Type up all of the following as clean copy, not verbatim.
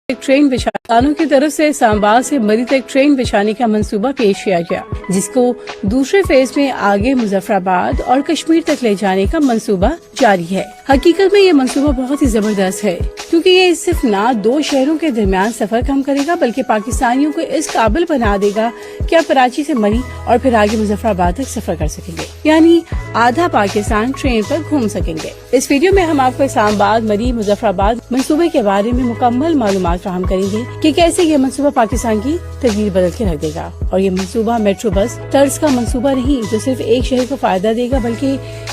एक ट्रेन बिछाने की तरफ से सांबा से मरी तक ट्रेन बिछाने का मंसूबा पेश किया गया, जिसको दूसरे फेज में आगे मुजफ्फराबाद और कश्मीर तक ले जाने का मंसूबा जारी है। हकीकत में ये मंसूबा बहुत ही जबरदस्त है, क्योंकि ये सिर्फ ना दो शहरों के दरमियान सफर कम करेगा, बल्कि पाकिस्तानियों को इस काबिल बना देगा कि आप कराची से मरी और फिर आगे मुजफ्फराबाद तक सफर कर सकेंगे, यानी आधा पाकिस्तान ट्रेन पर घूम सकेंगे। इस वीडियो में हम आपको इस्लामाबाद मरी मुजफ्फराबाद मंसूबे के बारे में मुकम्मल मालूमात फराहम करेंगे कि कैसे ये मंसूबा पाकिस्तान की तकदीर बदल के रख देगा। और ये मंसूबा मेट्रो बस तर्ज का मंसूबा नहीं जो सिर्फ एक शहर को फायदा देगा, बल्कि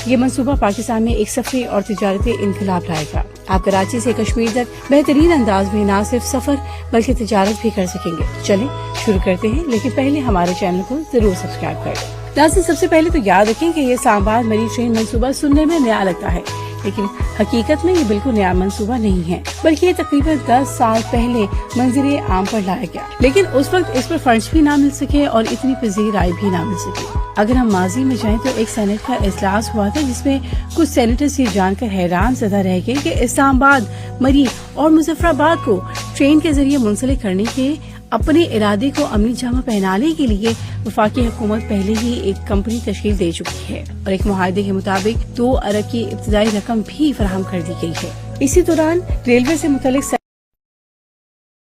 ये मंसूबा पाकिस्तान में एक सफरी और तिजारती इनकलाब लाएगा। आप कराची से कश्मीर तक बेहतरीन अंदाज में न सिर्फ सफर बल्कि तिजारत भी कर सकेंगे। चलें शुरू करते हैं, लेकिन पहले हमारे चैनल को जरूर सब्सक्राइब करें। नाज़रीन, सबसे पहले तो याद रखें कि ये इस्लामाबाद मरी ट्रेन मंसूबा सुनने में नया लगता है, लेकिन हकीकत में ये बिल्कुल नया मंसूबा नहीं है, बल्कि ये तकरीबन 10 साल पहले मंजर आम पर लाया गया, लेकिन उस वक्त इस पर फंड्स भी ना मिल सके और इतनी पजीर राय भी ना मिल सके। अगर हम माजी में जाएं तो एक सेनेट का इजलास हुआ था, जिसमें कुछ सेनेटर्स ये जानकर हैरान ज़दा रह गए कि इस्लामाबाद मरी और मुजफ्फराबाद को ट्रेन के जरिए मुंसलिक करने के अपने इरादे को अमली जामा पहनाने के लिए वफाकी हुकूमत पहले ही एक कंपनी तश्कील दे चुकी है और एक मुआहदे के मुताबिक 2 अरब की इब्तिदाई रकम भी फराहम कर दी गई है। इसी दौरान रेलवे से मुतल्लिक